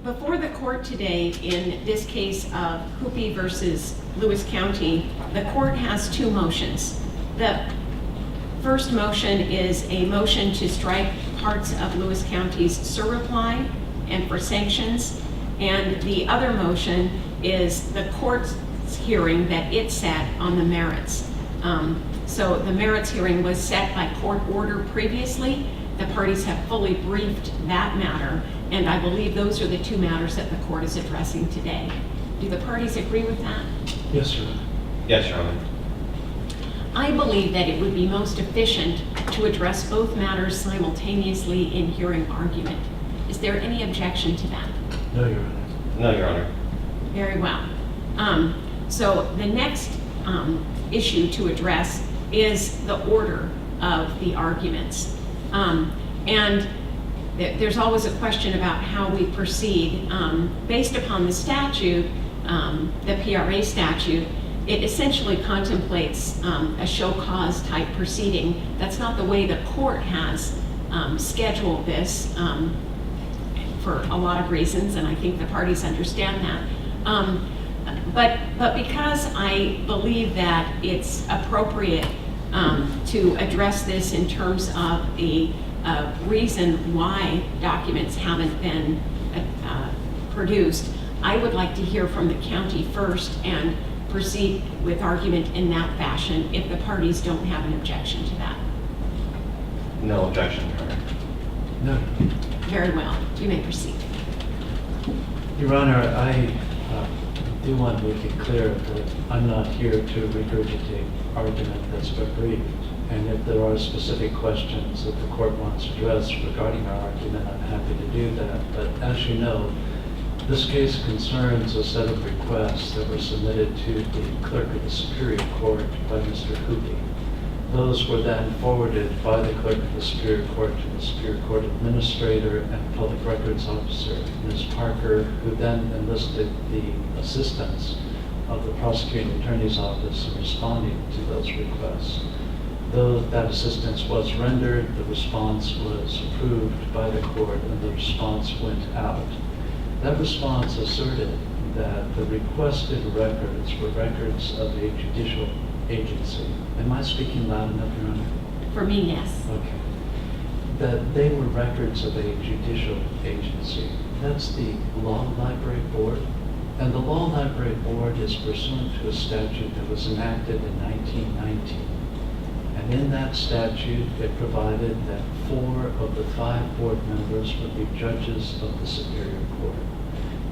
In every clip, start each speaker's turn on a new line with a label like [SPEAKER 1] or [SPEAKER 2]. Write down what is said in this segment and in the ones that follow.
[SPEAKER 1] Before the court today, in this case of Hupy versus Lewis County, the court has two motions. The first motion is a motion to strike parts of Lewis County's surreply and for sanctions. And the other motion is the court's hearing that it set on the merits. So the merits hearing was set by court order previously. The parties have fully briefed that matter, and I believe those are the two matters that the court is addressing today. Do the parties agree with that?
[SPEAKER 2] Yes, Your Honor.
[SPEAKER 3] Yes, Your Honor.
[SPEAKER 1] I believe that it would be most efficient to address both matters simultaneously in hearing argument. Is there any objection to that?
[SPEAKER 2] No, Your Honor.
[SPEAKER 3] No, Your Honor.
[SPEAKER 1] Very well. So the next issue to address is the order of the arguments. And there's always a question about how we proceed. Based upon the statute, the PRA statute, it essentially contemplates a show cause type proceeding. That's not the way the court has scheduled this for a lot of reasons, and I think the parties understand that. But because I believe that it's appropriate to address this in terms of a reason why documents haven't been produced, I would like to hear from the county first and proceed with argument in that fashion if the parties don't have an objection to that.
[SPEAKER 3] No objection, Your Honor.
[SPEAKER 2] No.
[SPEAKER 1] Very well. You may proceed.
[SPEAKER 2] Your Honor, I do want to make it clear that I'm not here to regurgitate argument that's been briefed. And if there are specific questions that the court wants addressed regarding our argument, I'm happy to do that. But as you know, this case concerns a set of requests that were submitted to the clerk of the Superior Court by Mr. Hupy. Those were then forwarded by the clerk of the Superior Court to the Superior Court Administrator and Public Records Officer, Ms. Parker, who then enlisted the assistance of the Prosecuting Attorney's Office in responding to those requests. Though that assistance was rendered, the response was approved by the court and the response went out. That response asserted that the requested records were records of a judicial agency. Am I speaking loud enough, Your Honor?
[SPEAKER 1] For me, yes.
[SPEAKER 2] Okay. That they were records of a judicial agency. That's the Law Library Board. And the Law Library Board is pursuant to a statute that was enacted in 1919. And in that statute, it provided that 4 of the 5 board members would be judges of the Superior Court.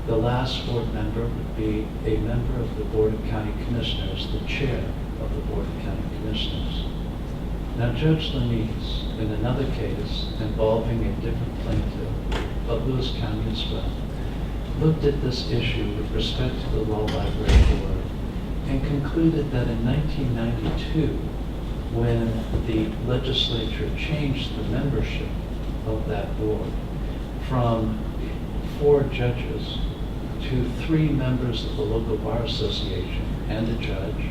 [SPEAKER 2] The last board member would be a member of the Board of County Commissioners, the chair of the Board of County Commissioners. Now, Judge Lanise, in another case involving a different plaintiff, but Lewis County as well, looked at this issue with respect to the Law Library Board and concluded that in 1992, when the legislature changed the membership of that board from 4 judges to 3 members of the local bar association and a judge,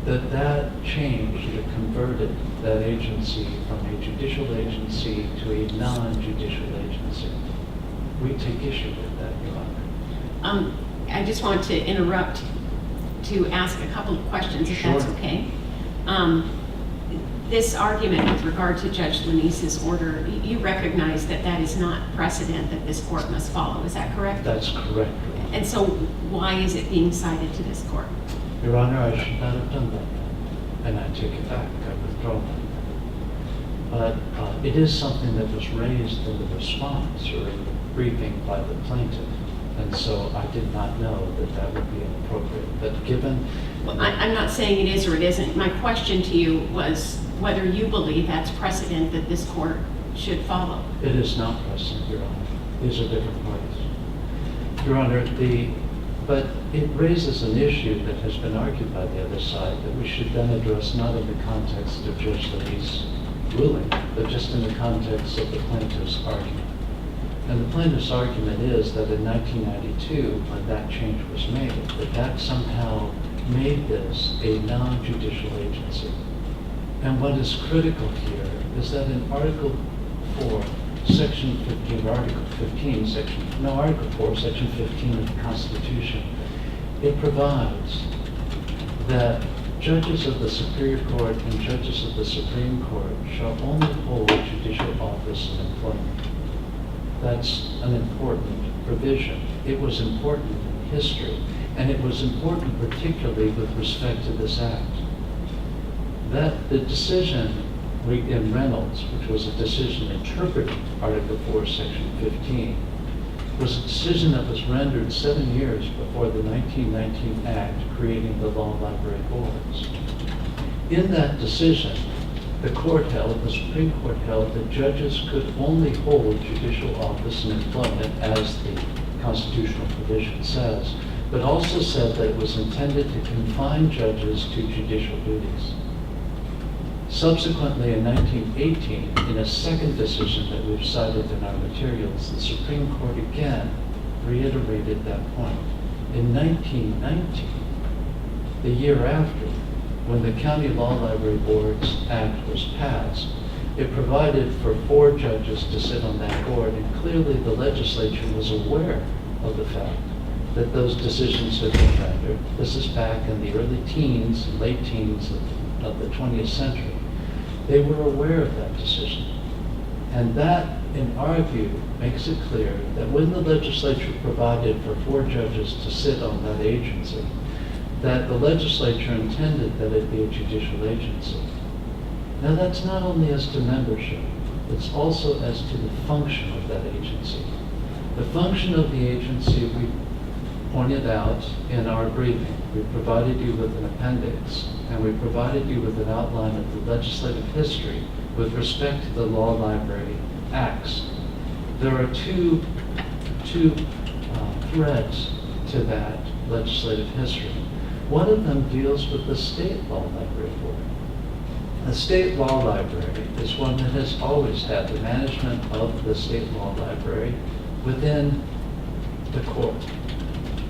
[SPEAKER 2] that changed or converted that agency from a judicial agency to a non-judicial agency. We take issue with that, Your Honor.
[SPEAKER 1] I just want to interrupt to ask a couple of questions, if
[SPEAKER 2] Sure.
[SPEAKER 1] that's okay. This argument with regard to Judge Lanise's order, you recognize that that is not precedent that this court must follow, is that correct?
[SPEAKER 2] That's correct.
[SPEAKER 1] And so why is it being cited to this court?
[SPEAKER 2] Your Honor, I should not have done that, and I take it back. I withdraw that. But it is something that was raised in the response or in the briefing by the plaintiff, and so I did not know that that would be inappropriate. But given...
[SPEAKER 1] Well, I'm not saying it is or it isn't. My question to you was whether you believe that's precedent that this court should follow.
[SPEAKER 2] It is not precedent, Your Honor. These are different parties. Your Honor, but it raises an issue that has been argued by the other side that we should then address not in the context of Judge Lanise's ruling, but just in the context of the plaintiff's argument. And the plaintiff's argument is that in 1992, when that change was made, that somehow made this a non-judicial agency. And what is critical here is that in Article 4 Section 15, Article 15, Article 4, Section 15 of the Constitution, it provides that judges of the Superior Court and judges of the Supreme Court shall only hold judicial office and employment. That's an important provision. It was important in history, and it was important particularly with respect to this act. That the decision in Reynolds, which was a decision interpreting Article 4, Section 15, was a decision that was rendered 7 years before the 1919 Act creating the Law Library Boards. In that decision, the Supreme Court held that judges could only hold judicial office and employment as the constitutional provision says, but also said that it was intended to confine judges to judicial duties. Subsequently, in 1918, in a second decision that we've cited in our materials, the Supreme Court again reiterated that point. In 1919, the year after, when the County Law Library Boards Act was passed, it provided for 4 judges to sit on that board, and clearly the legislature was aware of the fact that those decisions had been rendered. This is back in the early teens, late teens of the 20th century. They were aware of that decision. And that, in our view, makes it clear that when the legislature provided for 4 judges to sit on that agency, that the legislature intended that it be a judicial agency. Now that's not only as to membership, it's also as to the function of that agency. The function of the agency we pointed out in our briefing. We provided you with an appendix, and we provided you with an outline of the legislative history with respect to the Law Library Acts. There are two threads to that legislative history. One of them deals with the State Law Library Board. The State Law Library is one that has always had the management of the State Law Library within the court.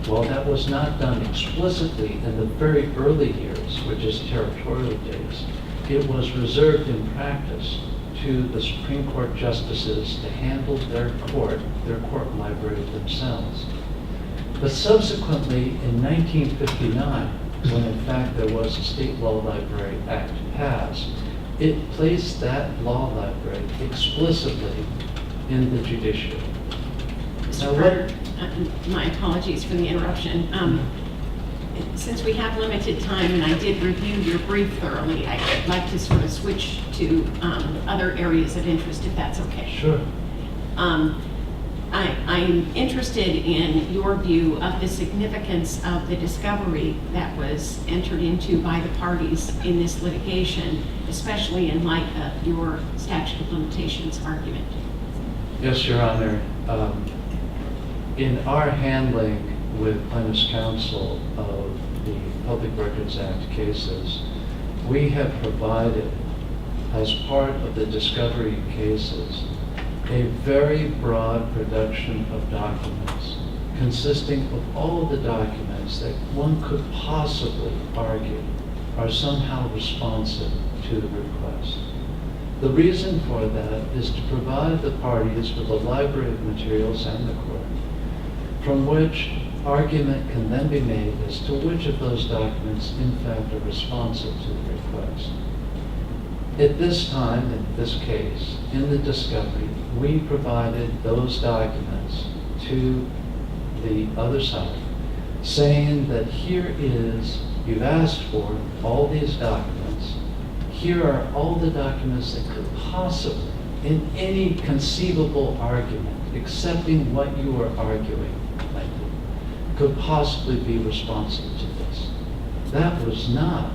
[SPEAKER 2] While that was not done explicitly in the very early years, which is territorial days, it was reserved in practice to the Supreme Court justices to handle their court library themselves. But subsequently, in 1959, when in fact there was a State Law Library Act passed, it placed that law library explicitly in the judiciary.
[SPEAKER 1] Mr. Carter, my apologies for the interruption. Since we have limited time and I did review your brief thoroughly, I'd like to sort of switch to other areas of interest, if that's okay.
[SPEAKER 2] Sure.
[SPEAKER 1] I'm interested in your view of the significance of the discovery that was entered into by the parties in this litigation, especially in light of your statute of limitations argument.
[SPEAKER 2] Yes, Your Honor. In our handling with plaintiff's counsel of the Public Records Act cases, we have provided, as part of the discovery cases, a very broad production of documents consisting of all of the documents that one could possibly argue are somehow responsive to the request. The reason for that is to provide the parties with a library of materials and the court from which argument can then be made as to which of those documents in fact are responsive to the request. At this time, in this case, in the discovery, we provided those documents to the other side, saying that here is, you've asked for all these documents, here are all the documents that could possibly, in any conceivable argument, accepting what you are arguing, could possibly be responsive to this. That was not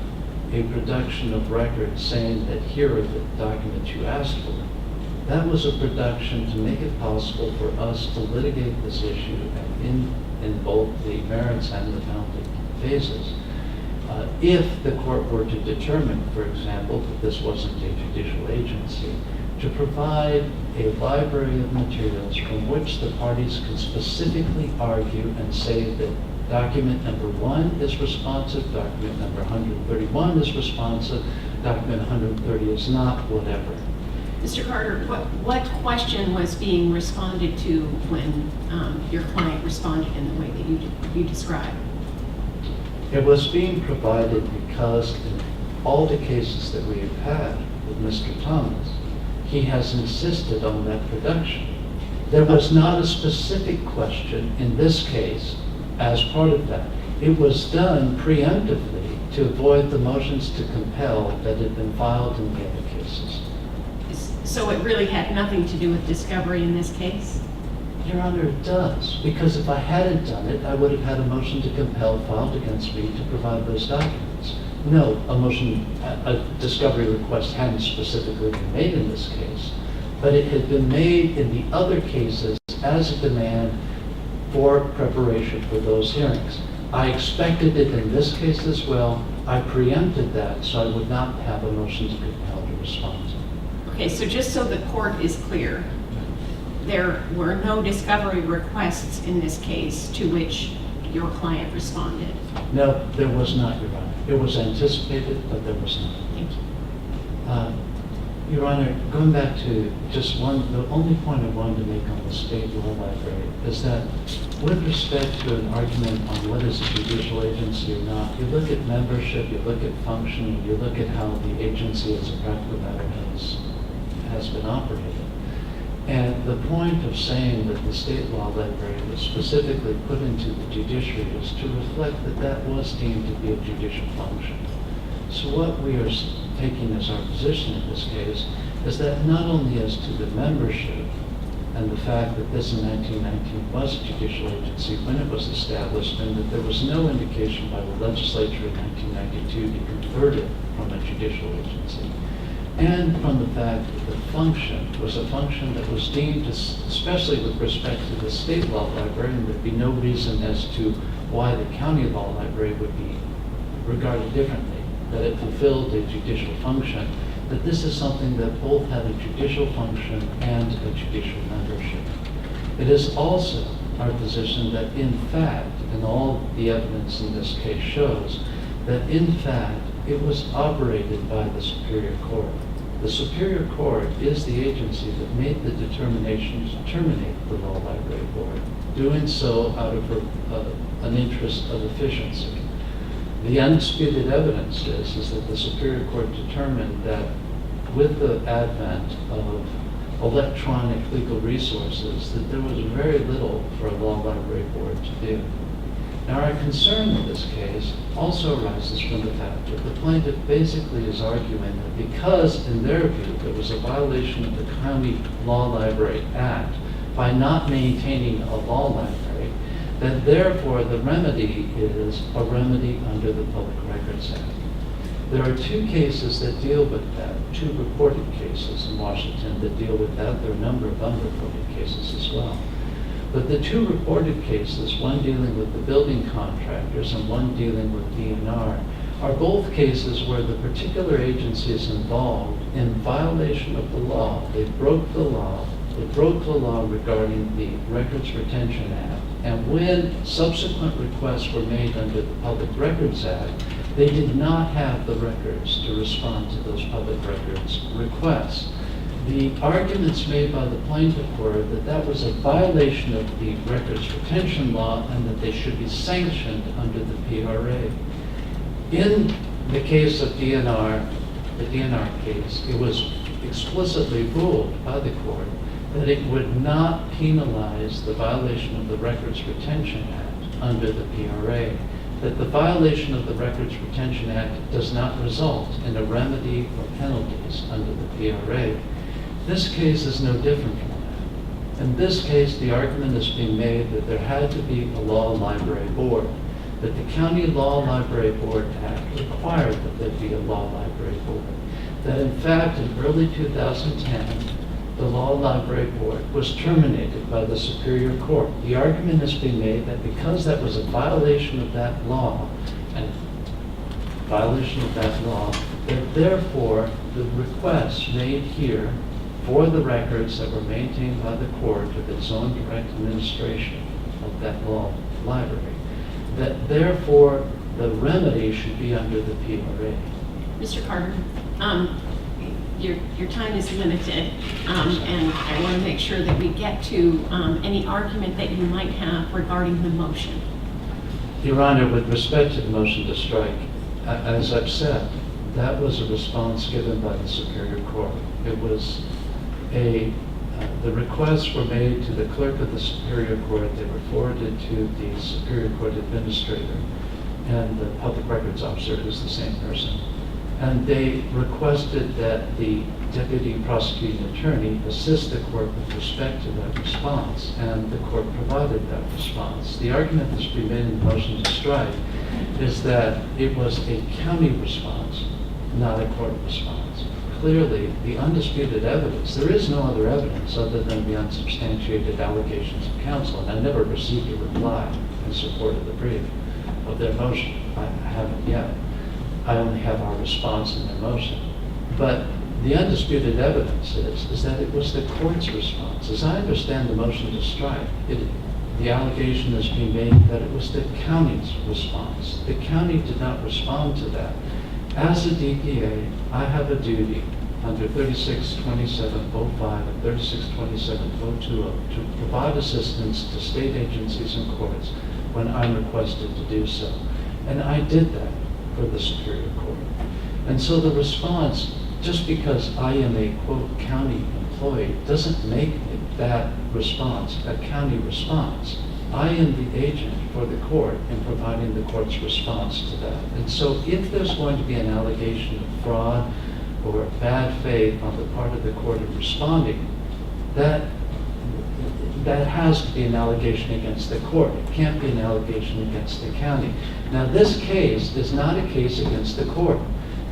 [SPEAKER 2] a production of records saying that here are the documents you asked for. That was a production to make it possible for us to litigate this issue in both the merits and the penalty phases. If the court were to determine, for example, that this wasn't a judicial agency, to provide a library of materials from which the parties can specifically argue and say that document number 1 is responsive, document number 131 is responsive, document 130 is not, whatever.
[SPEAKER 1] Mr. Carter, what question was being responded to when your client responded in the way that you described?
[SPEAKER 2] It was being provided because in all the cases that we have had with Mr. Thomas, he has insisted on that production. There was not a specific question in this case as part of that. It was done preemptively to avoid the motions to compel that had been filed in the other cases.
[SPEAKER 1] So it really had nothing to do with discovery in this case?
[SPEAKER 2] Your Honor, it does, because if I hadn't done it, I would have had a motion to compel filed against me to provide those documents. No, a discovery request hadn't specifically been made in this case, but it had been made in the other cases as a demand for preparation for those hearings. I expected it in this case as well. I preempted that, so I would not have a motion to compel to respond to.
[SPEAKER 1] Okay, so just so the court is clear, there were no discovery requests in this case to which your client responded.
[SPEAKER 2] No, there was not, Your Honor. It was anticipated, but there was not.
[SPEAKER 1] Thank you.
[SPEAKER 2] Your Honor, going back to just the only point I wanted to make on the state law library is that with respect to an argument on what is a judicial agency or not, you look at membership, you look at function, you look at how the agency as a practical matter has been operated. And the point of saying that the state law library was specifically put into the judiciary is to reflect that that was deemed to be a judicial function. So what we are taking as our position in this case is that not only as to the membership and the fact that this in 1919 was a judicial agency when it was established, and that there was no indication by the legislature in 1992 to convert it from a judicial agency, and from the fact that the function was a function that was deemed, especially with respect to the state law library, and there'd be no reason as to why the county law library would be regarded differently, that it fulfilled a judicial function, that this is something that both had a judicial function and a judicial membership. It is also our position that in fact, and all the evidence in this case shows, that in fact it was operated by the Superior Court. The Superior Court is the agency that made the determination to terminate the Law Library Board, doing so out of an interest of efficiency. The undisputed evidence is that the Superior Court determined that with the advent of electronic legal resources, that there was very little for a Law Library Board to do. Now, our concern in this case also arises from the fact that the plaintiff basically is arguing that because, in their view, there was a violation of the County Law Library Act by not maintaining a law library, that therefore the remedy is a remedy under the Public Records Act. There are two cases that deal with that, two reported cases in Washington that deal with that. There are a number of unreported cases as well. But the two reported cases, one dealing with the building contractors and one dealing with DNR, are both cases where the particular agency is involved in violation of the law. They broke the law. They broke the law regarding the Records Retention Act. And when subsequent requests were made under the Public Records Act, they did not have the records to respond to those public records requests. The arguments made by the plaintiff were that that was a violation of the records retention law and that they should be sanctioned under the PRA. In the case of DNR, the DNR case, it was explicitly ruled by the court that it would not penalize the violation of the Records Retention Act under the PRA, that the violation of the Records Retention Act does not result in a remedy or penalties under the PRA. This case is no different from that. In this case, the argument is being made that there had to be a law library board, that the County Law Library Board Act required that there be a law library board, that in fact in early 2010, the Law Library Board was terminated by the Superior Court. The argument is being made that because that was a violation of that law, that therefore the requests made here for the records that were maintained by the court of its own direct administration of that law library, that therefore the remedy should be under the PRA.
[SPEAKER 1] Mr. Carter, your time is limited, and I want to make sure that we get to any argument that you might have regarding the motion.
[SPEAKER 2] Your Honor, with respect to the motion to strike, as I've said, that was a response given by the Superior Court. It was the requests were made to the clerk of the Superior Court. They were forwarded to the Superior Court administrator and the public records officer, who's the same person. And they requested that the deputy prosecuting attorney assist the court with respect to that response, and the court provided that response. The argument that's been made in the motion to strike is that it was a county response, not a court response. Clearly, the undisputed evidence, there is no other evidence other than the unsubstantiated allegations of counsel, and I never received a reply in support of the brief of their motion. I haven't yet. I only have our response in their motion. But the undisputed evidence is that it was the court's response. As I understand the motion to strike, the allegation is being made that it was the county's response. The county did not respond to that. As a DPA, I have a duty under 3627.05 and 3627.020 to provide assistance to state agencies and courts when I'm requested to do so. And I did that for the Superior Court. And so the response, just because I am a, quote, county employee, doesn't make that response a county response. I am the agent for the court in providing the court's response to that. And so if there's going to be an allegation of fraud or bad faith on the part of the court in responding, that has to be an allegation against the court. It can't be an allegation against the county. Now, this case is not a case against the court.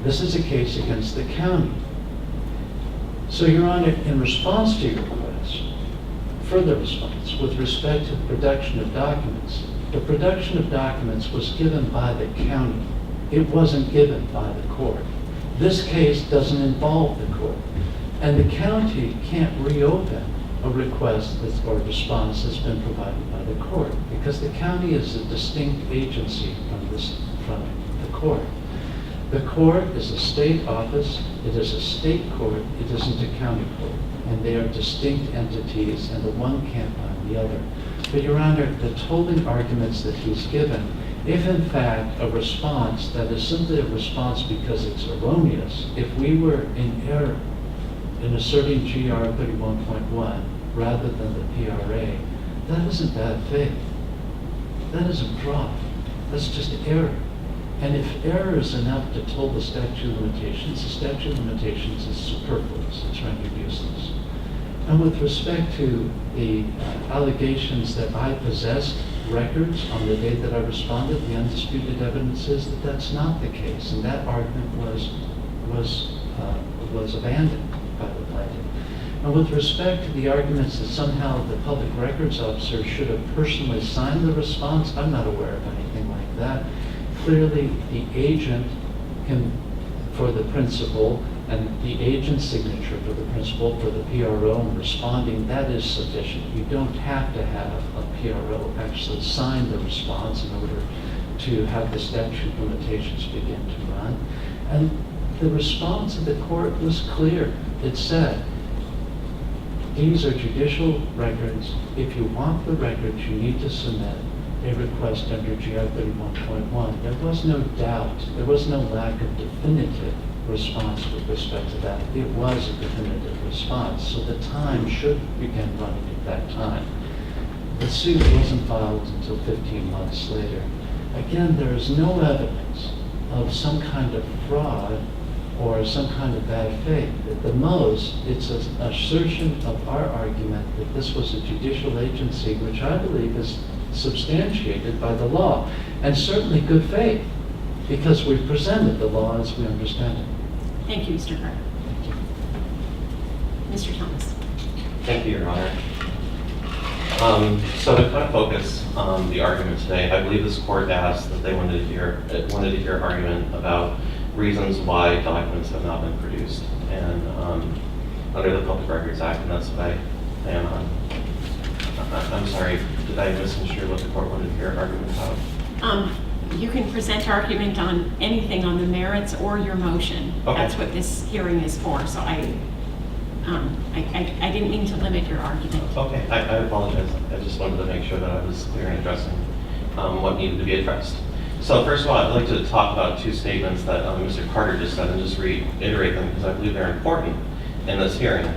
[SPEAKER 2] This is a case against the county. So, Your Honor, in response to your request, further response with respect to the production of documents, the production of documents was given by the county. It wasn't given by the court. This case doesn't involve the court. And the county can't reopen a request or response that's been provided by the court, because the county is a distinct agency from the court. The court is a state office, it is a state court, it isn't a county court, and they are distinct entities, and the one can't bind the other. But Your Honor, the tolling arguments that he's given, if in fact a response that is simply a response because it's erroneous, if we were in error in asserting GR 31.1 rather than the PRA, that isn't bad faith. That isn't fraud. That's just error. And if error is enough to toll the statute of limitations, the statute of limitations is superfluous. It's rendered useless. And with respect to the allegations that I possessed records on the day that I responded, the undisputed evidence is that that's not the case, and that argument was abandoned by the plaintiff. And with respect to the arguments that somehow the public records officer should have personally signed the response, I'm not aware of anything like that. Clearly, the agent can, for the principal, and the agent's signature for the principal, for the PRO in responding, that is sufficient. You don't have to have a PRO actually sign the response in order to have the statute of limitations begin to run. And the response of the court was clear. It said, these are judicial records. If you want the records, you need to submit a request under GR 31.1. There was no doubt, there was no lack of definitive response with respect to that. It was a definitive response, so the time should begin running at that time. The suit wasn't filed until 15 months later. Again, there is no evidence of some kind of fraud or some kind of bad faith. At the most, it's an assertion of our argument that this was a judicial agency, which I believe is substantiated by the law, and certainly good faith, because we've presented the law as we understand it.
[SPEAKER 1] Thank you, Mr. Carter.
[SPEAKER 2] Thank you.
[SPEAKER 3] Mr.
[SPEAKER 1] Thomas.
[SPEAKER 3] Thank you, Your Honor. So to kind of focus on the argument today, I believe this court asked that they wanted to hear argument about reasons why documents have not been produced, and under the Public Records Act, and that's what I am on. I'm sorry, did I misconstrue what the court wanted to hear argument about?
[SPEAKER 1] You can present argument on anything on the merits or your motion.
[SPEAKER 3] Okay.
[SPEAKER 1] That's what this hearing is for, so I didn't mean to limit your argument.
[SPEAKER 3] Okay, I apologize. I just wanted to make sure that I was clear in addressing what needed to be addressed. So first of all, I'd like to talk about two statements that Mr. Carter just said and just reiterate them because I believe they're important in this hearing,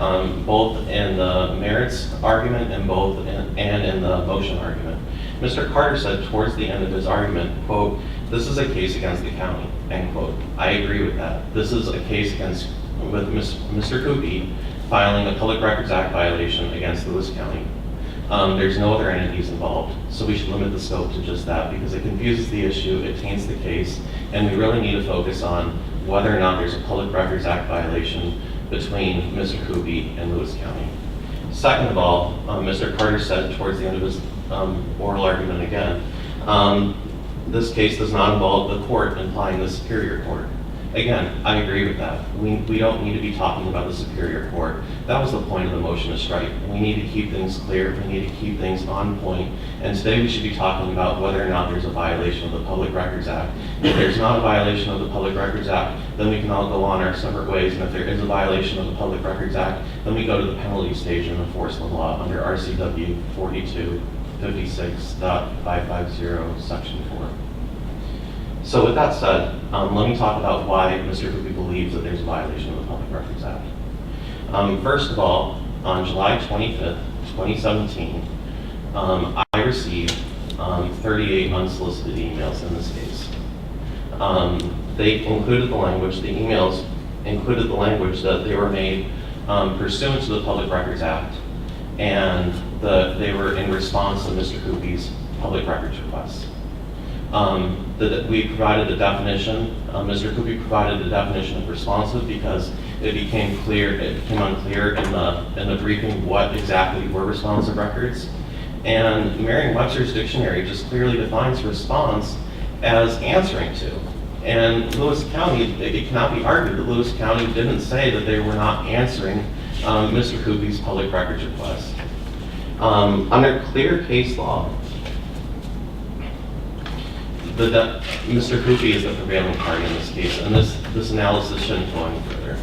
[SPEAKER 3] both in the merits argument and in the motion argument. Mr. Carter said towards the end of his argument, quote, "This is a case against the county," end quote. I agree with that. This is a case with Mr. Hupy filing a Public Records Act violation against Lewis County. There's no other entities involved, so we should limit the scope to just that because it confuses the issue, it taints the case, and we really need to focus on whether or not there's a Public Records Act violation between Mr. Hupy and Lewis County. Second of all, Mr. Carter said towards the end of his oral argument again, this case does not involve the court implying the Superior Court. Again, I agree with that. We don't need to be talking about the Superior Court. That was the point of the motion to strike. We need to keep things clear. We need to keep things on point. And today we should be talking about whether or not there's a violation of the Public Records Act. If there's not a violation of the Public Records Act, then we can all go on our separate ways. And if there is a violation of the Public Records Act, then we go to the penalty stage and enforce the law under RCW 4256.550 Section 4. So with that said, let me talk about why Mr. Hupy believes that there's a violation of the Public Records Act. First of all, on July 25th, 2017, I received 38 unsolicited emails in this case. They included the language, the emails included the language that they were made pursuant to the Public Records Act, and they were in response to Mr. Hupy's public records requests. We provided the definition, Mr. Hupy provided the definition of responsive because it became unclear in the briefing what exactly were responsive records. And Merriam-Webster's dictionary just clearly defines response as answering to. And Lewis County, it cannot be argued that Lewis County didn't say that they were not answering Mr. Hupy's public records request. Under clear case law, Mr. Hupy is the prevailing party in this case, and this analysis shouldn't go any further.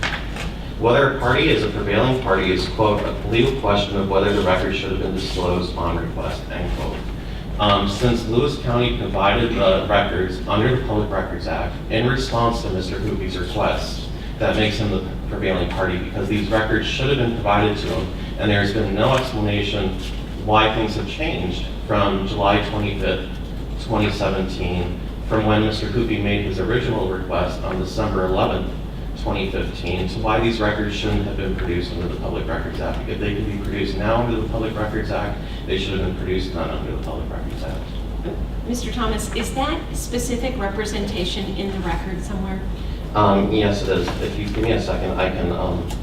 [SPEAKER 3] Whether a party is a prevailing party is, quote, a legal question of whether the record should have been disclosed on request, end quote. Since Lewis County provided the records under the Public Records Act in response to Mr. Hupy's request, that makes him the prevailing party because these records should have been provided to him, and there's been no explanation why things have changed from July 25th, 2017, from when Mr. Hupy made his original request on December 11th, 2015, to why these records shouldn't have been produced under the Public Records Act. If they can be produced now under the Public Records Act, they should have been produced not under the Public Records Act.
[SPEAKER 1] Mr. Thomas, is that specific representation in the record somewhere?
[SPEAKER 3] Yes, it is. If you give me a second, I can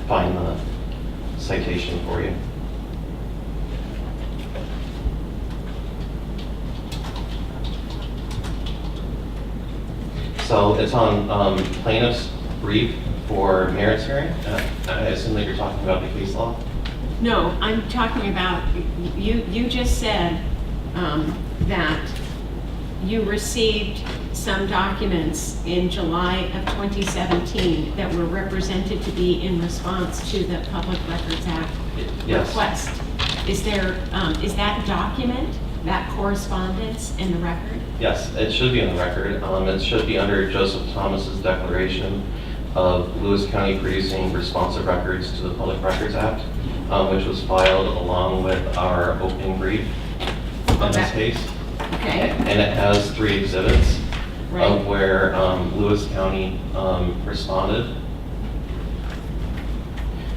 [SPEAKER 3] find the citation for you. So it's on plaintiff's brief for merits hearing. I assume that you're talking about the case law?
[SPEAKER 1] No, I'm talking about, you just said that you received some documents in July of 2017 that were represented to be in response to the Public Records Act
[SPEAKER 3] Yes.
[SPEAKER 1] request. Is that document, that correspondence in the record?
[SPEAKER 3] Yes, it should be in the record. It should be under Joseph Thomas's declaration of Lewis County producing responsive records to the Public Records Act, which was filed along with our opening brief in this case.
[SPEAKER 1] Okay.
[SPEAKER 3] And it has 3 exhibits
[SPEAKER 1] Right.
[SPEAKER 3] of where Lewis County responded.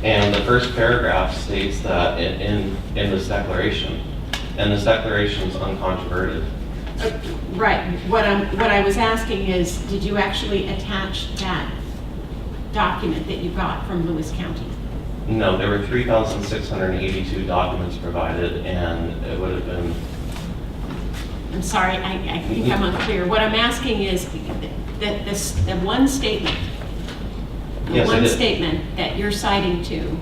[SPEAKER 3] And the first paragraph states that in this declaration, and this declaration is uncontroverted.
[SPEAKER 1] Right. What I was asking is, did you actually attach that document that you got from Lewis County?
[SPEAKER 3] No, there were 3,682 documents provided, and it would have been.
[SPEAKER 1] I'm sorry, I think I'm unclear. What I'm asking is that the one statement,
[SPEAKER 3] Yes, I did.
[SPEAKER 1] statement that you're citing to,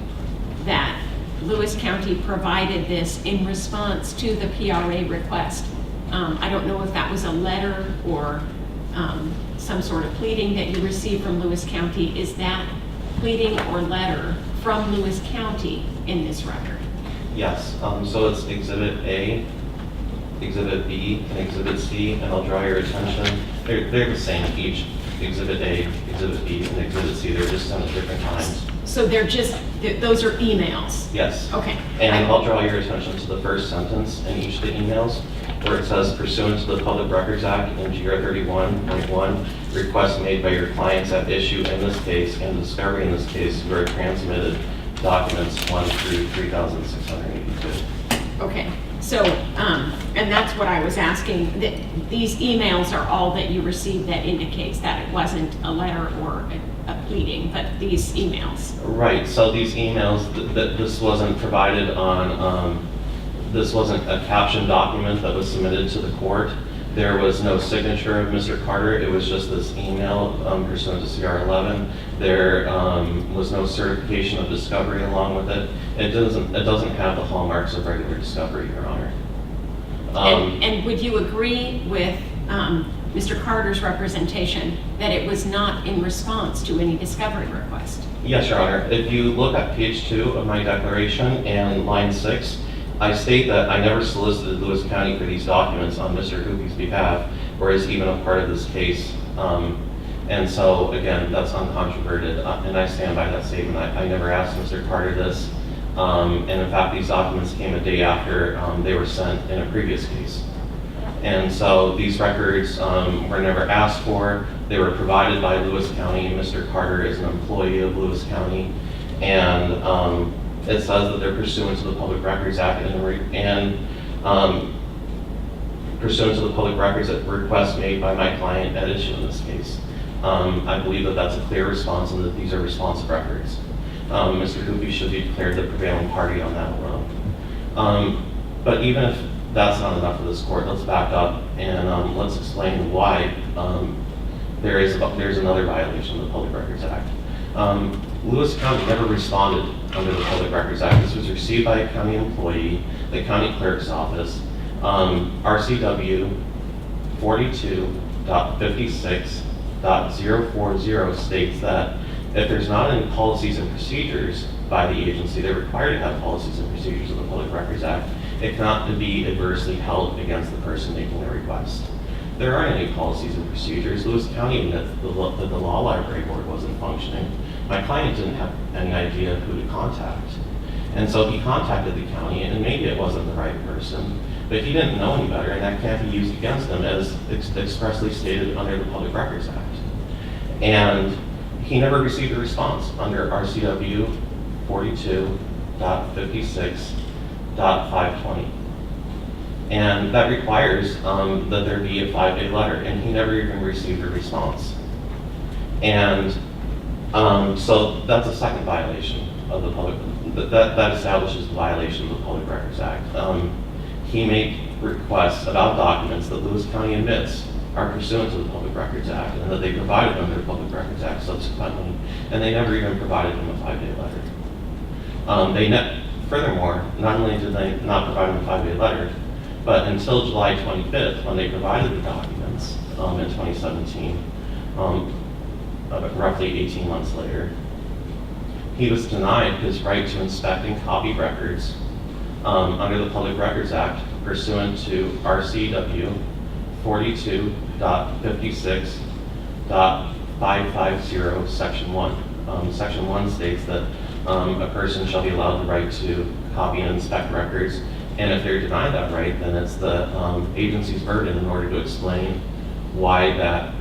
[SPEAKER 1] that Lewis County provided this in response to the PRA request. I don't know if that was a letter or some sort of pleading that you received from Lewis County. Is that pleading or letter from Lewis County in this record?
[SPEAKER 3] Yes, so it's Exhibit A, Exhibit B, and Exhibit C, and I'll draw your attention. They're the same, each Exhibit A, Exhibit B, and Exhibit C. They're just done at different times.
[SPEAKER 1] So they're just, those are emails?
[SPEAKER 3] Yes.
[SPEAKER 1] Okay.
[SPEAKER 3] And I'll draw your attention to the first sentence in each of the emails, where it says pursuant to the Public Records Act and GR 31.1, requests made by your clients at issue in this case and discovery in this case were transmitted documents 1 through 3,682.
[SPEAKER 1] Okay, so, and that's what I was asking, that these emails are all that you received that indicates that it wasn't a letter or a pleading, but these emails.
[SPEAKER 3] Right, so these emails, this wasn't provided on, this wasn't a captioned document that was submitted to the court. There was no signature of Mr. Carter. It was just this email pursuant to CR 11. There was no certification of discovery along with it. It doesn't have the hallmarks of regular discovery, Your Honor.
[SPEAKER 1] And would you agree with Mr. Carter's representation that it was not in response to any discovery request?
[SPEAKER 3] Yes, Your Honor. If you look at page 2 of my declaration and line 6, I state that I never solicited Lewis County for these documents on Mr. Hupy's behalf, or is even a part of this case. And so, again, that's uncontroverted, and I stand by that statement. I never asked Mr. Carter this, and in fact, these documents came a day after they were sent in a previous case. And so these records were never asked for. They were provided by Lewis County. Mr. Carter is an employee of Lewis County, and it says that they're pursuant to the Public Records Act and pursuant to the Public Records Act request made by my client at issue in this case. I believe that that's a clear response and that these are responsive records. Mr. Hupy should be declared the prevailing party on that alone. But even if that's not enough for this court, let's back up and let's explain why there's another violation of the Public Records Act. Lewis County never responded under the Public Records Act. This was received by a county employee, the county clerk's office. RCW 42.56.040 states that if there's not any policies and procedures by the agency, they're required to have policies and procedures of the Public Records Act. It cannot be adversely held against the person making the request. There aren't any policies and procedures. Lewis County admits that the law library board wasn't functioning. My client didn't have any idea who to contact. And so he contacted the county, and maybe it wasn't the right person, but he didn't know any better, and that can't be used against him as expressly stated under the Public Records Act. And he never received a response under RCW 42.56.520. And that requires that there be a 5-day letter, and he never even received a response. And so that's a second violation of the public, that establishes the violation of the Public Records Act. He made requests about documents that Lewis County admits are pursuant to the Public Records Act and that they provided under the Public Records Act subsequently, and they never even provided him a 5-day letter. Furthermore, not only did they not provide him a 5-day letter, but until July 25th, when they provided the documents in 2017, roughly 18 months later, he was denied his right to inspect and copy records under the Public Records Act pursuant to RCW 42.56.550, Section 1. Section 1 states that a person shall be allowed the right to copy and inspect records, and if they're denied that right, then it's the agency's burden in order to explain why that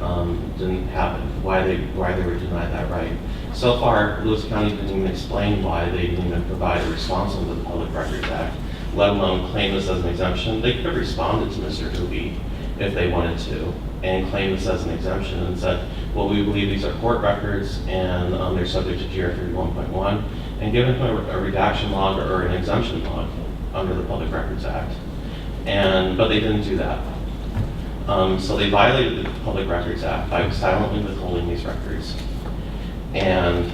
[SPEAKER 3] didn't happen, why they were denied that right. So far, Lewis County didn't even explain why they didn't even provide a response under the Public Records Act, let alone claim this as an exemption. They could have responded to Mr. Hupy if they wanted to and claim this as an exemption and said, well, we believe these are court records and they're subject to GR 31.1, and given him a redaction log or an exemption log under the Public Records Act. But they didn't do that. So they violated the Public Records Act by silently withholding these records. And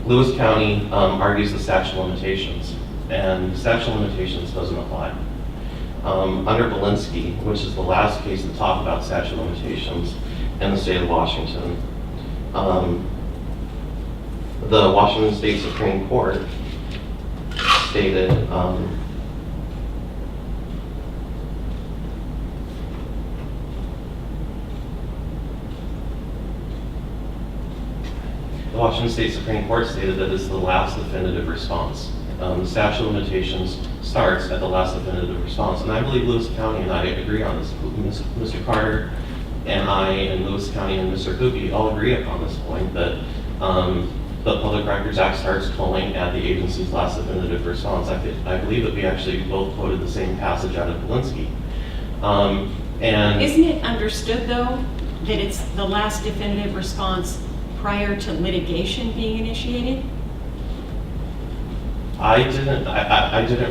[SPEAKER 3] Lewis County argues the statute of limitations, and the statute of limitations doesn't apply. Under Belinsky, which is the last case to talk about statute of limitations in the state of Washington, the Washington State Supreme Court stated, the Washington State Supreme Court stated that it's the last definitive response. The statute of limitations starts at the last definitive response. And I believe Lewis County and I agree on this. Mr. Carter and I and Lewis County and Mr. Hupy all agree upon this point that the Public Records Act starts tolling at the agency's last definitive response. I believe that we actually both quoted the same passage out of Belinsky. And
[SPEAKER 1] Isn't it understood, though, that it's the last definitive response prior to litigation being initiated?
[SPEAKER 3] I didn't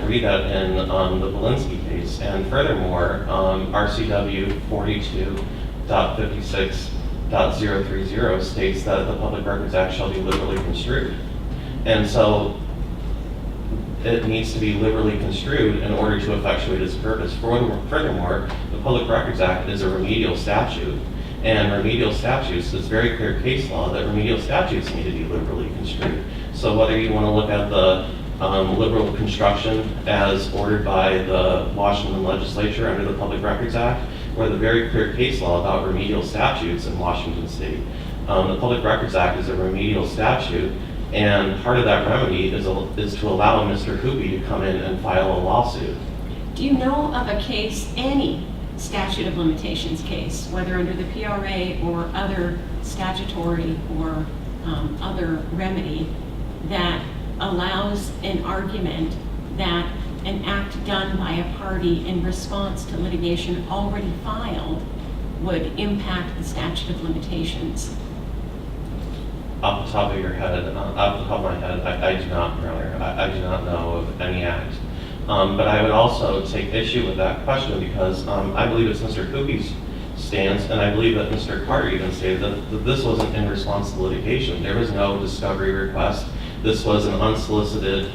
[SPEAKER 3] read that in the Belinsky case, and furthermore, RCW 42.56.030 states that the Public Records Act shall be liberally construed. And so it needs to be liberally construed in order to effectuate its purpose. Furthermore, the Public Records Act is a remedial statute, and remedial statutes, it's very clear case law that remedial statutes need to be liberally construed. So whether you want to look at the liberal construction as ordered by the Washington legislature under the Public Records Act, or the very clear case law about remedial statutes in Washington State. The Public Records Act is a remedial statute, and part of that remedy is to allow Mr. Hupy to come in and file a lawsuit.
[SPEAKER 1] Do you know of a case, any statute of limitations case, whether under the PRA or other statutory or other remedy, that allows an argument that an act done by a party in response to litigation already filed would impact the statute of limitations?
[SPEAKER 3] Off the top of your head, off the top of my head, I do not, Your Honor. I do not know of any act. But I would also take issue with that question because I believe it's Mr. Hupy's stance, and I believe that Mr. Carter even stated that this wasn't in response to litigation. There was no discovery request. This was an unsolicited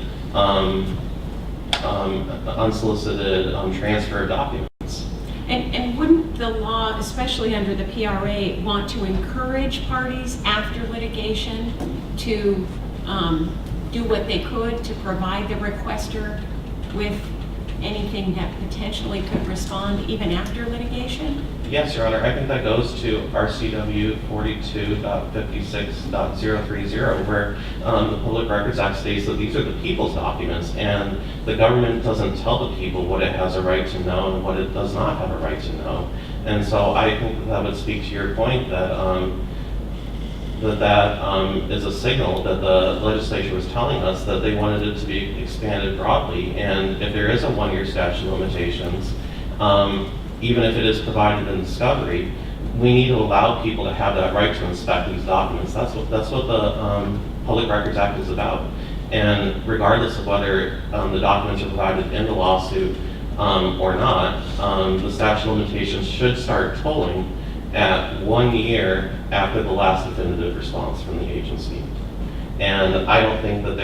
[SPEAKER 3] transfer of documents.
[SPEAKER 1] And wouldn't the law, especially under the PRA, want to encourage parties after litigation to do what they could to provide the requester with anything that potentially could respond even after litigation?
[SPEAKER 3] Yes, Your Honor. I think that goes to RCW 42.56.030, where the Public Records Act states that these are the people's documents, and the government doesn't tell the people what it has a right to know and what it does not have a right to know. And so I think that would speak to your point that that is a signal that the legislature was telling us that they wanted it to be expanded broadly. And if there is a one-year statute of limitations, even if it is provided in discovery, we need to allow people to have that right to inspect these documents. That's what the Public Records Act is about. And regardless of whether the documents are provided in the lawsuit or not, the statute of limitations should start tolling at 1 year after the last definitive response from the agency. And I don't think that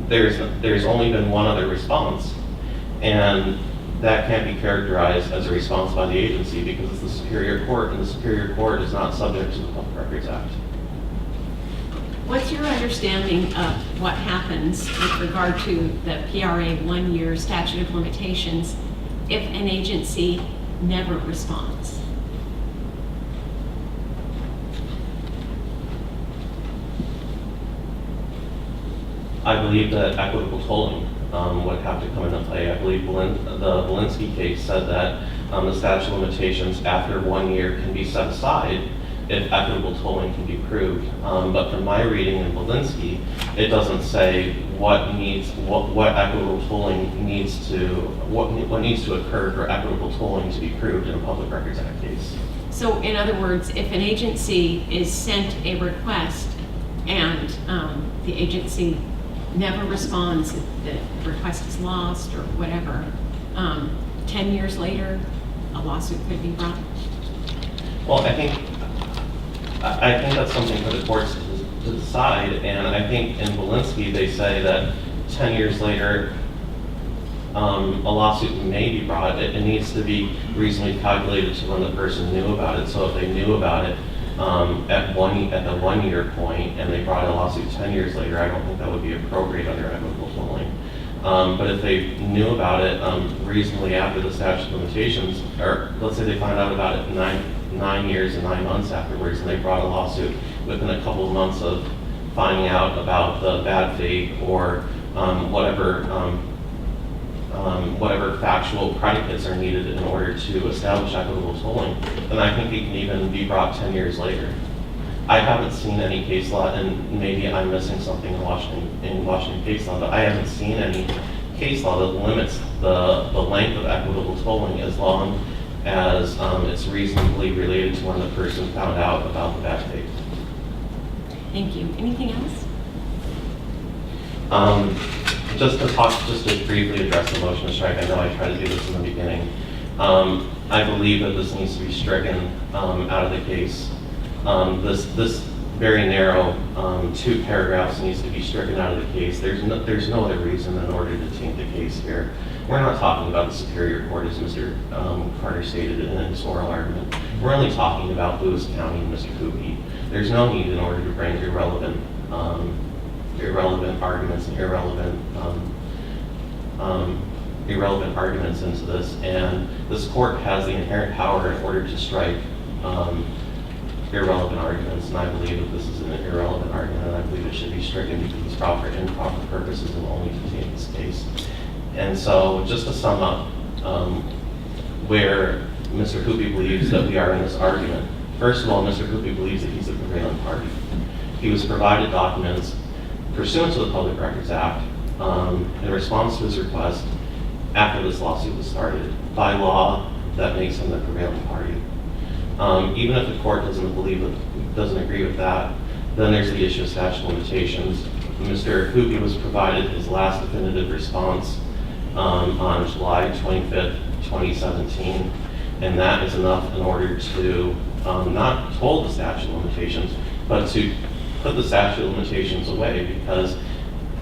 [SPEAKER 3] there's only been one other response, and that can't be characterized as a response by the agency because it's the Superior Court, and the Superior Court is not subject to the Public Records Act.
[SPEAKER 1] What's your understanding of what happens with regard to the PRA 1 year statute of limitations if an agency never responds?
[SPEAKER 3] I believe that equitable tolling would have to come into play. I believe the Belinsky case said that the statute of limitations after 1 year can be set aside if equitable tolling can be proved. But from my reading in Belinsky, it doesn't say what equitable tolling needs to, what needs to occur for equitable tolling to be proved in a Public Records Act case.
[SPEAKER 1] So in other words, if an agency is sent a request and the agency never responds, if the request is lost or whatever, 10 years later, a lawsuit could be brought?
[SPEAKER 3] Well, I think that's something for the courts to decide, and I think in Belinsky they say that 10 years later, a lawsuit may be brought, it needs to be reasonably calculated to when the person knew about it. So if they knew about it at the 1 year point and they brought a lawsuit 10 years later, I don't think that would be appropriate under equitable tolling. But if they knew about it reasonably after the statute of limitations, or let's say they found out about it 9 years and 9 months afterwards, and they brought a lawsuit within a couple of months of finding out about the bad faith or whatever factual predicates are needed in order to establish equitable tolling, then I think it can even be brought 10 years later. I haven't seen any case law, and maybe I'm missing something in Washington case law, but I haven't seen any case law that limits the length of equitable tolling as long as it's reasonably related to when the person found out about the bad faith.
[SPEAKER 1] Thank you. Anything else?
[SPEAKER 3] Just to briefly address the motion to strike, I know I tried to do this in the beginning. I believe that this needs to be stricken out of the case. This very narrow 2 paragraphs needs to be stricken out of the case. There's no other reason in order to taint the case here. We're not talking about the Superior Court, as Mr. Carter stated in his oral argument. We're only talking about Lewis County and Mr. Hupy. There's no need in order to bring irrelevant arguments and irrelevant arguments into this. And this court has the inherent power in order to strike irrelevant arguments, and I believe that this is an irrelevant argument, and I believe it should be stricken because it's for improper purposes and only to taint this case. And so, just to sum up, where Mr. Hupy believes that we are in this argument, first of all, Mr. Hupy believes that he's a prevailing party. He was provided documents pursuant to the Public Records Act in response to his request after this lawsuit was started. By law, that makes him the prevailing party. Even if the court doesn't agree with that, then there's the issue of statute of limitations. Mr. Hupy was provided his last definitive response on July 25th, 2017, and that is enough in order to not hold the statute of limitations, but to put the statute of limitations away, because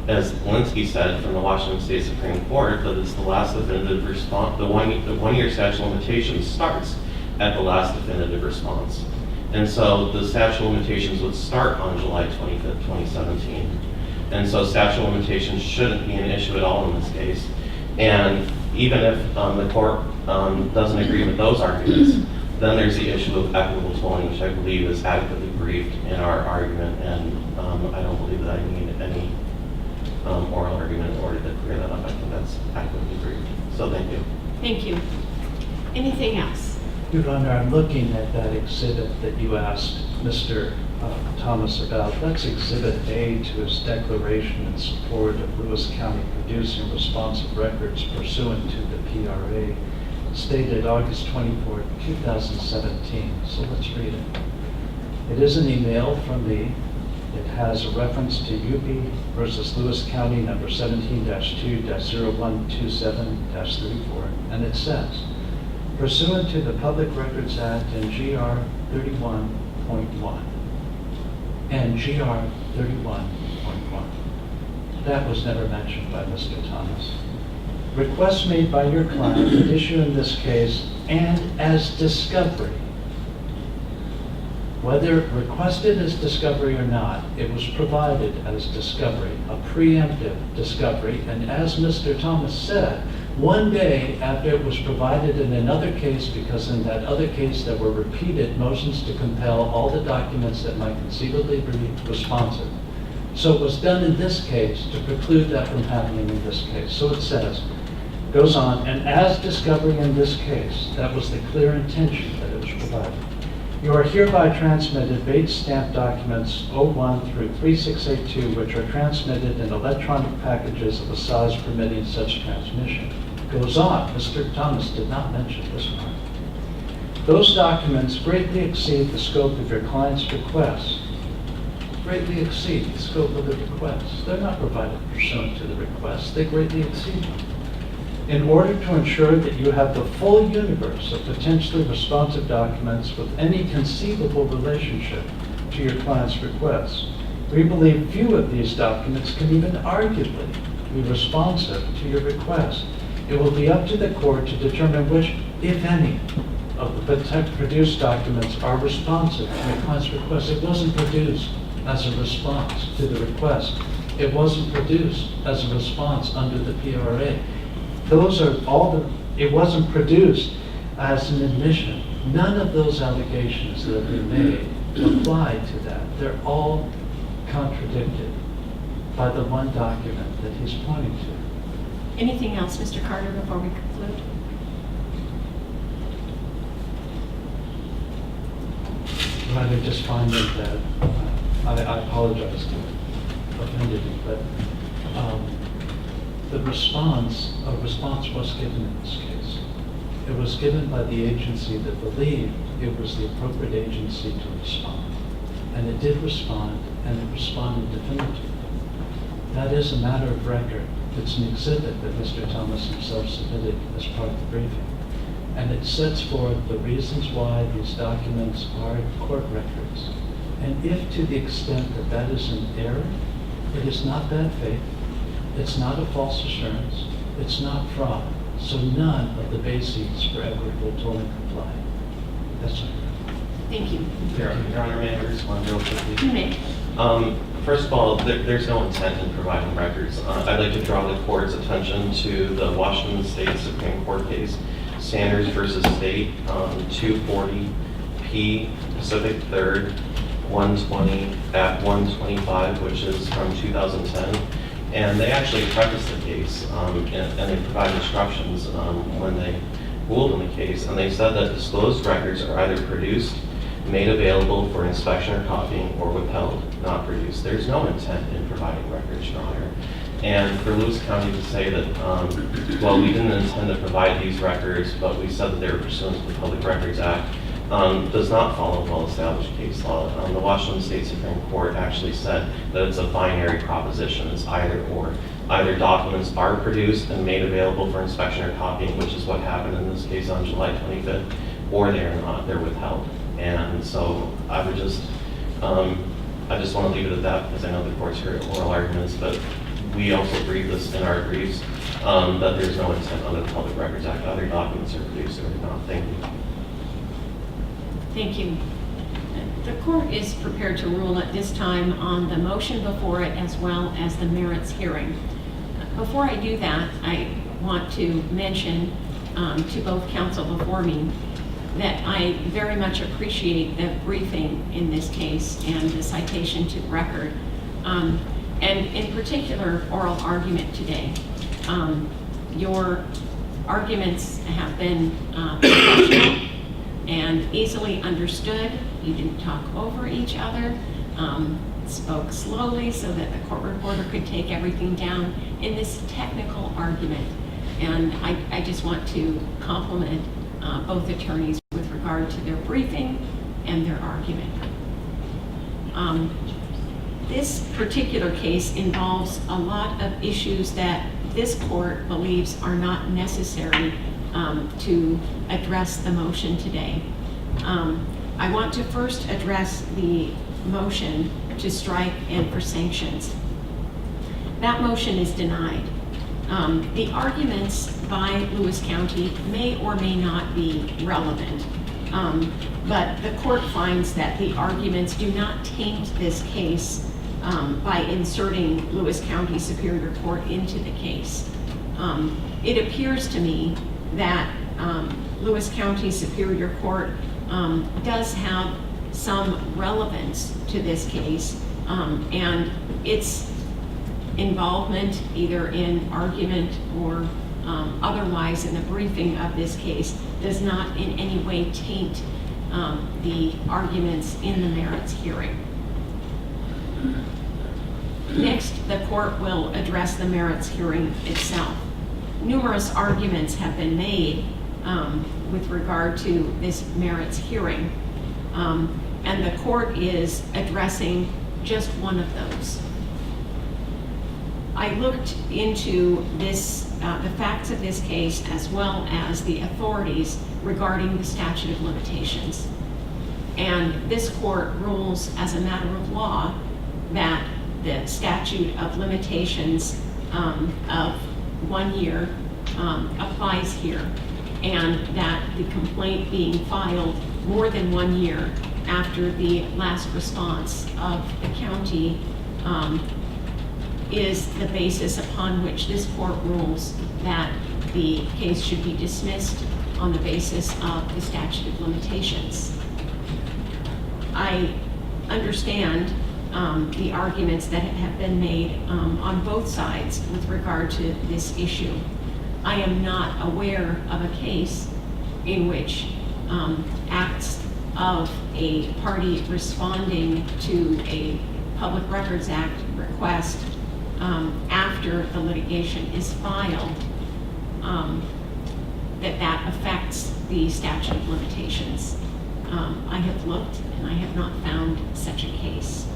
[SPEAKER 3] as Linsky said from the Washington State Supreme Court, that it's the last definitive response, the 1 year statute of limitations starts at the last definitive response. And so the statute of limitations would start on July 25th, 2017. And so statute of limitations shouldn't be an issue at all in this case. And even if the court doesn't agree with those arguments, then there's the issue of equitable tolling, which I believe is adequately briefed in our argument, and I don't believe that I need any oral argument in order to clear that up. I think that's adequately briefed. So thank you.
[SPEAKER 1] Thank you. Anything else?
[SPEAKER 2] Your Honor, I'm looking at that exhibit that you asked Mr. Thomas about. That's Exhibit A to his declaration in support of Lewis County producing responsive records pursuant to the PRA, stated August 24, 2017. So let's read it. It is an email from me. It has a reference to Hupy versus Lewis County number 17-2-0127-34, and it says, pursuant to the Public Records Act and GR 31.1 and GR 31.1. That was never mentioned by Mr. Thomas. Requests made by your client at issue in this case and as discovery. Whether requested as discovery or not, it was provided as discovery, a preemptive discovery, and as Mr. Thomas said, one day after it was provided in another case, because in that other case there were repeated motions to compel all the documents that might conceivably be responsive. So it was done in this case to preclude that from happening in this case. So it says, goes on, and as discovery in this case, that was the clear intention that it was provided. You are hereby transmitted Bates stamped documents 01 through 3682, which are transmitted in electronic packages of a size permitting such transmission. Goes on, Mr. Thomas did not mention this one. Those documents greatly exceed the scope of your client's request. Greatly exceed the scope of the request. They're not provided pursuant to the request, they greatly exceed them. In order to ensure that you have the full universe of potentially responsive documents with any conceivable relationship to your client's request, we believe few of these documents can even arguably be responsive to your request. It will be up to the court to determine which, if any, of the produced documents are responsive to the client's request. It wasn't produced as a response to the request. It wasn't produced as a response under the PRA. Those are all it wasn't produced as an admission. None of those allegations that have been made apply to that. They're all contradicted by the one document that he's pointing to.
[SPEAKER 1] Anything else, Mr. Carter, before we conclude?
[SPEAKER 2] I just find that I apologize to offended you, but a response was given in this case. It was given by the agency that believed it was the appropriate agency to respond. And it did respond, and it responded definitively. That is a matter of record. It's an exhibit that Mr. Thomas himself submitted as part of the briefing. And it sets forth the reasons why these documents are court records. And if to the extent that that is an error, it is not bad faith, it's not a false assurance, it's not fraud. So none of the bases for equitable tolling comply. That's all.
[SPEAKER 1] Thank you.
[SPEAKER 3] Your Honor, may I respond real quickly?
[SPEAKER 1] You may.
[SPEAKER 3] First of all, there's no intent in providing records. I'd like to draw the court's attention to the Washington State Supreme Court case, Sanders versus State, 240P Pacific 3rd, 120 at 125, which is from 2010. And they actually prefaced the case, and they provide instructions when they ruled on the case. And they said that disclosed records are either produced, made available for inspection or copying, or withheld, not produced. There's no intent in providing records, Your Honor. And for Lewis County to say that, well, we didn't intend to provide these records, but we said that they were pursuant to the Public Records Act, does not follow well-established case law. The Washington State Supreme Court actually said that it's a binary proposition. It's either or. Either documents are produced and made available for inspection or copying, which is what happened in this case on July 25th, or they are not. They're withheld. And so I would just, I just want to leave it at that because I know the court's heard oral arguments, but we also briefed this in our briefs that there's no intent under the Public Records Act. Other documents are produced or not. Thank you.
[SPEAKER 1] Thank you. The court is prepared to rule at this time on the motion before it as well as the merits hearing. Before I do that, I want to mention to both counsel before me that I very much appreciate the briefing in this case and the citation to the record, and in particular, oral argument today. Your arguments have been professional and easily understood. You didn't talk over each other, spoke slowly so that the court reporter could take everything down in this technical argument. And I just want to compliment both attorneys with regard to their briefing and their argument. This particular case involves a lot of issues that this court believes are not necessary to address the motion today. I want to first address the motion to strike and for sanctions. That motion is denied. The arguments by Lewis County may or may not be relevant, but the court finds that the arguments do not taint this case by inserting Lewis County Superior Court into the case. It appears to me that Lewis County Superior Court does have some relevance to this case, and its involvement either in argument or otherwise in the briefing of this case does not in any way taint the arguments in the merits hearing. Next, the court will address the merits hearing itself. Numerous arguments have been made with regard to this merits hearing, and the court is addressing just one of those. I looked into this, the facts of this case as well as the authorities regarding the statute of limitations. And this court rules as a matter of law that the statute of limitations of 1 year applies here, and that the complaint being filed more than 1 year after the last response of the county is the basis upon which this court rules that the case should be dismissed on the basis of the statute of limitations. I understand the arguments that have been made on both sides with regard to this issue. I am not aware of a case in which acts of a party responding to a Public Records Act request after the litigation is filed, that affects the statute of limitations. I have looked and I have not found such a case.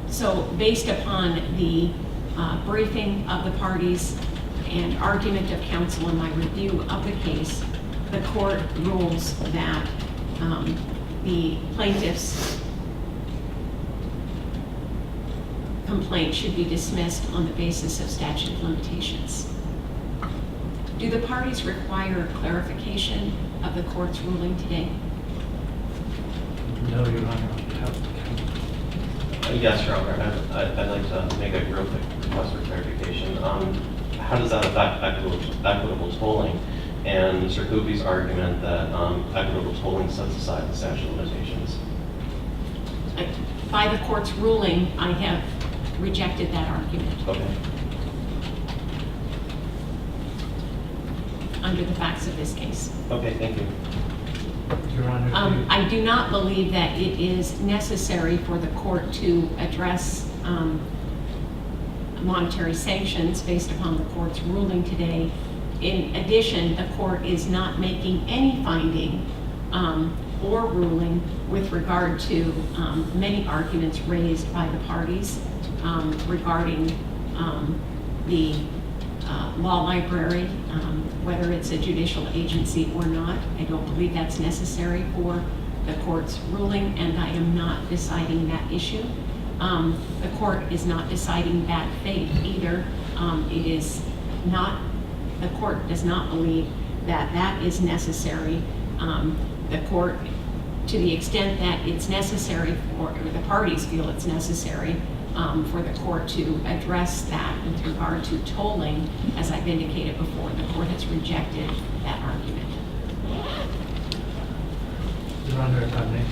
[SPEAKER 1] So based upon the briefing of the parties and argument of counsel in my review of the case, the court rules that the plaintiff's complaint should be dismissed on the basis of statute of limitations. Do the parties require clarification of the court's ruling today?
[SPEAKER 2] No, Your Honor.
[SPEAKER 3] Yes, Your Honor. I'd like to make a real quick request for clarification. How does that affect equitable tolling and Mr. Hupy's argument that equitable tolling sets aside the statute of limitations?
[SPEAKER 1] By the court's ruling, I have rejected that argument.
[SPEAKER 3] Okay.
[SPEAKER 1] Under the facts of this case.
[SPEAKER 3] Okay, thank you.
[SPEAKER 2] Your Honor.
[SPEAKER 1] I do not believe that it is necessary for the court to address monetary sanctions based upon the court's ruling today. In addition, the court is not making any finding or ruling with regard to many arguments raised by the parties regarding the law library, whether it's a judicial agency or not. I don't believe that's necessary for the court's ruling, and I am not deciding that issue. The court is not deciding bad faith either. It is not, the court does not believe that that is necessary. The court, to the extent that it's necessary for, or the parties feel it's necessary, for the court to address that with regard to tolling, as I've indicated before, the court has rejected that argument.
[SPEAKER 2] Your Honor, if I may,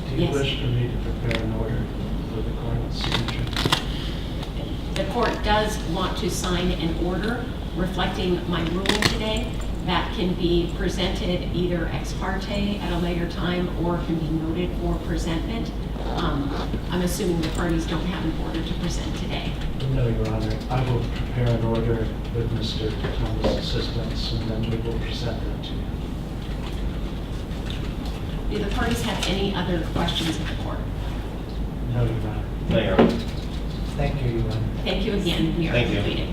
[SPEAKER 2] do you
[SPEAKER 1] Yes.
[SPEAKER 2] wish for me to prepare an order for the court's signature?
[SPEAKER 1] The court does want to sign an order reflecting my ruling today that can be presented either ex parte at a later time or can be noted for presentment. I'm assuming the parties don't have an order to present today.
[SPEAKER 2] No, Your Honor. I will prepare an order with Mr. Thomas' assistance, and then we will present that to you.
[SPEAKER 1] Do the parties have any other questions of the court?
[SPEAKER 2] No, Your Honor.
[SPEAKER 3] No, Your Honor.
[SPEAKER 2] Thank you, Your Honor.
[SPEAKER 1] Thank you again. We are
[SPEAKER 3] Thank you.
[SPEAKER 1] completed.